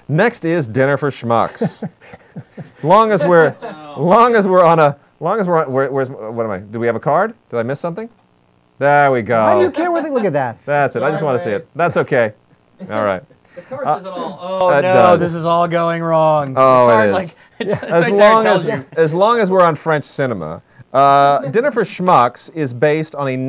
Next is Dinner for Schmucks. Long as we're on a, what am I? Do we have a card? Did I miss something? There we go. Why do you care what they look at that? That's it. I just want to see it. That's okay. All right. The card says it all. Oh It no, does. this is all going wrong. Oh, The card, it is. Like, As long as we're on French cinema, Dinner for Schmucks is based on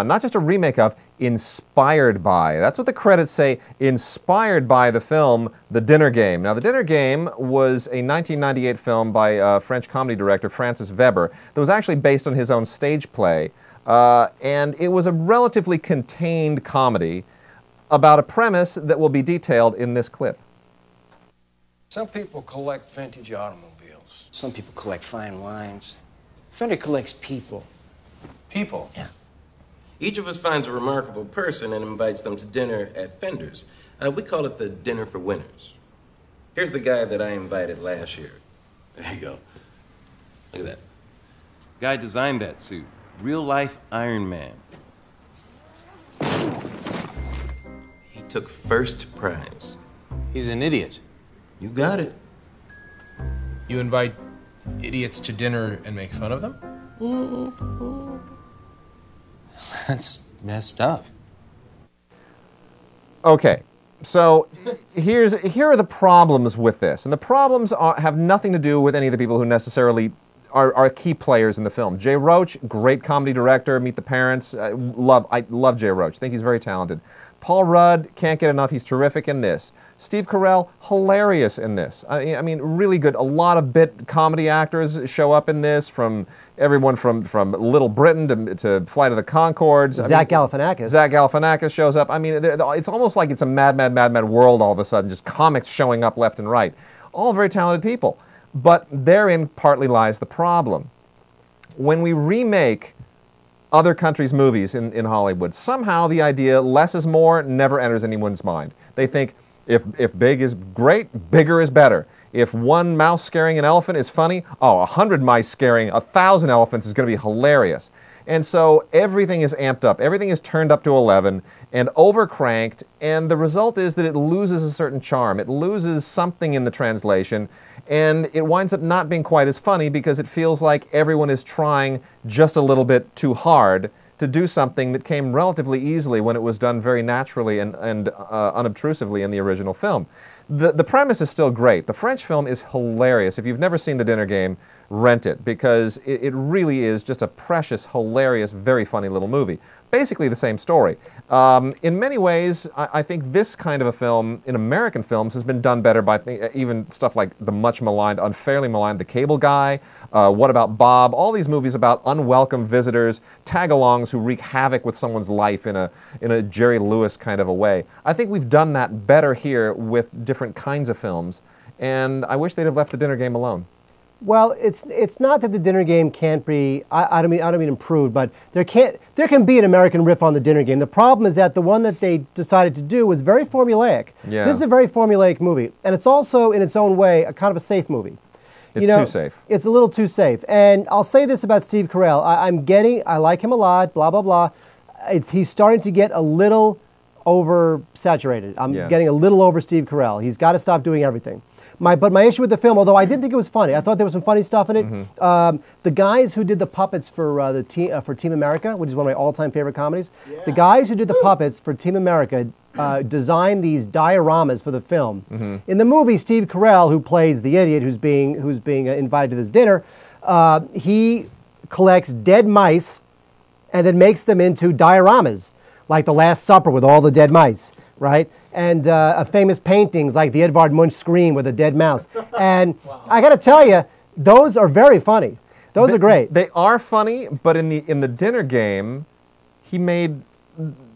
not just a remake of, inspired by. That's what the credits say, inspired by the film The Dinner Game. Now, The Dinner Game was a 1998 film by French comedy director Francis Veber that was actually based on his own stage play, and it was a relatively contained comedy about a premise that will be detailed in this clip. Some people collect vintage automobiles. Some people collect fine wines. Fender collects people. People? Yeah. Each of us finds a remarkable person and invites them to dinner at Fender's. We call it the Dinner for Winners. Here's the guy that I invited last year. There you go. Look at that. Guy designed that suit. Real life Iron Man. He took first prize. He's an idiot. You got it. You invite idiots to dinner and make fun of them? That's messed up. Okay, so here are the problems with this, and the problems have nothing to do with any of the people who necessarily are key players in the film. Jay Roach, great comedy director. Meet the Parents. I love Jay Roach. I think he's very talented. Paul Rudd, can't get enough. He's terrific in this. Steve Carell, hilarious in this. I mean, really good. A lot of bit comedy actors show up in this, from everyone from Little Britain to Flight of the Conchords. Zach Galifianakis. Zach Galifianakis shows up. I mean, it's almost like it's a mad world all of a sudden, just comics showing up left and right. All very talented people. But therein partly lies the problem. When we remake other countries' movies in Hollywood, somehow the idea less is more never enters anyone's mind. They think, if big is great, bigger is better. If one mouse scaring an elephant is funny, 100 mice scaring 1,000 elephants is going to be hilarious. And so everything is amped up. Everything is turned up to 11 and overcranked, and the result is that it loses a certain charm. It loses something in the translation, and it winds up not being quite as funny because it feels like everyone is trying just a little bit too hard to do something that came relatively easily when it was done very naturally and unobtrusively in the original film. The premise is still great. The French film is hilarious. If you've never seen The Dinner Game, rent it, because it really is just a precious, hilarious, very funny little movie. Basically the same story. In many ways, I think this kind of a film in American films has been done better by even stuff like the much maligned, unfairly maligned The Cable Guy, What About Bob, all these movies about unwelcome visitors, tag-alongs who wreak havoc with someone's life in a Jerry Lewis kind of a way. I think we've done that better here with different kinds of films, and I wish they'd have left The Dinner Game alone. Well, it's not that The Dinner Game can't be, I don't mean improved, but there can be an American riff on The Dinner Game. The problem is that the one that they decided to do was very formulaic. Yeah. This is a very formulaic movie, and it's also, in its own way, a kind of a safe movie. It's too safe. It's a little too safe. And I'll say this about Steve Carell. I like him a lot, blah, blah, blah. He's starting to get a little oversaturated. I'm getting a little over Steve Carell. He's got to stop doing everything. But my issue with the film, although I did think it was funny, I thought there was some funny stuff in it. Mm-hmm. The guys who did the puppets for Team America, which is one of my all-time favorite comedies, the guys who did the puppets for Team America designed these dioramas for the film. Mm-hmm. In the movie, Steve Carell, who plays the idiot who's being invited to this dinner, he collects dead mice and then makes them into dioramas, like The Last Supper with all the dead mice, right? And famous paintings like the Edvard Munch screen with a dead mouse. And I got to tell you, those are very funny. Those are great. They are funny, but in the Dinner Game, he made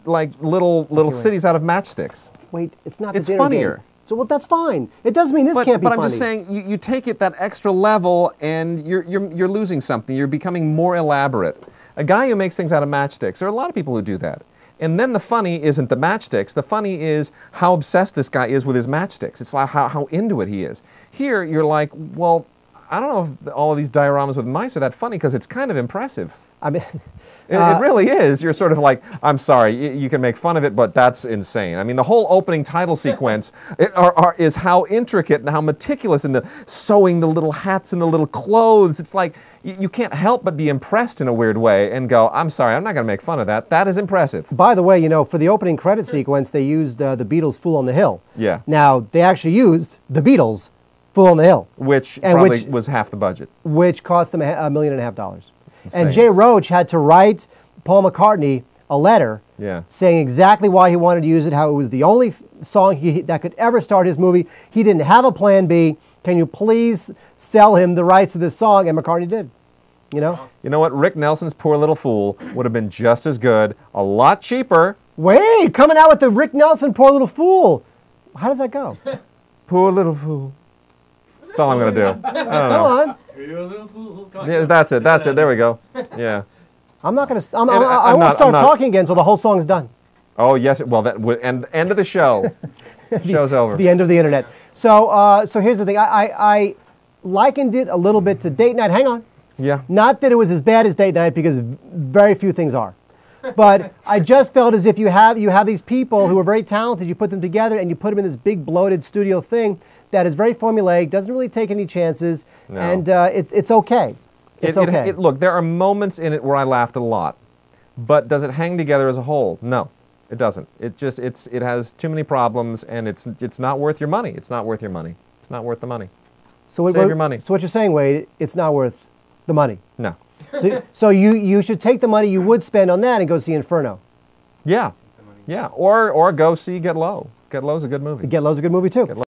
like little cities out of matchsticks. Wait, it's not It's the Dinner funnier. Game. So well, that's fine. It doesn't mean this can't be funny. But I'm just saying, you take it that extra level, and you're losing something. You're becoming more elaborate. A guy who makes things out of matchsticks. There are a lot of people who do that. And then the funny isn't the matchsticks. The funny is how obsessed this guy is with his matchsticks. It's like how into it he is. Here, you're like, well, I don't know if all of these dioramas with mice are that funny because it's kind of impressive. I mean, It really is. You're sort of like, I'm sorry, you can make fun of it, but that's insane. I mean, the whole opening title sequence is how intricate and how meticulous, and the sewing the little hats and the little clothes. It's like you can't help but be impressed in a weird way and go, I'm sorry, I'm not going to make fun of that. That is impressive. by the way, you know, for the opening credit sequence, they used the Beatles' "Fool on the Hill." Yeah. Now they actually used the Beatles' "Fool on the Hill," Which And probably which- was half the budget. which cost them $1.5 million. And insane. Jay Roach had to write Paul McCartney a letter Yeah. saying exactly why he wanted to use it, how it was the only song that could ever start his movie. He didn't have a plan B. Can you please sell him the rights to this song? And McCartney did. You know? You know what? Rick Nelson's Poor Little Fool would have been just as good, a lot cheaper. Wait, coming out with the Rick Nelson Poor Little Fool. How does that go? Poor Little Fool. That's all I'm going to do. I don't Come know. on. Yeah, that's it. That's it. There we go. Yeah. I'm not going to. I I'm won't not- start I'm not- talking again until the whole song's done. Oh, yes. Well, that would end of the show. Show's over. The end of the internet. So, so here's the thing. I likened it a little bit to Date Night. Hang on. Yeah. Not that it was as bad as Date Night, because very few things are. But I just felt as if you have these people who are very talented, you put them together and you put them in this big bloated studio thing that is very formulaic, doesn't really take any chances, No. and it's okay. It's okay. Look, there are moments in it where I laughed a lot, but does it hang together as a whole? No, it doesn't. It has too many problems, and it's not worth your money. It's not worth your money. It's not worth the money. So Save your money. So what you're saying, Wade, it's not worth the money. No. So you should take the money you would spend on that and go see Inferno. Yeah. Yeah. Or go see Get Low. Get Low's a good movie. Get Low's a good movie too. Get Low.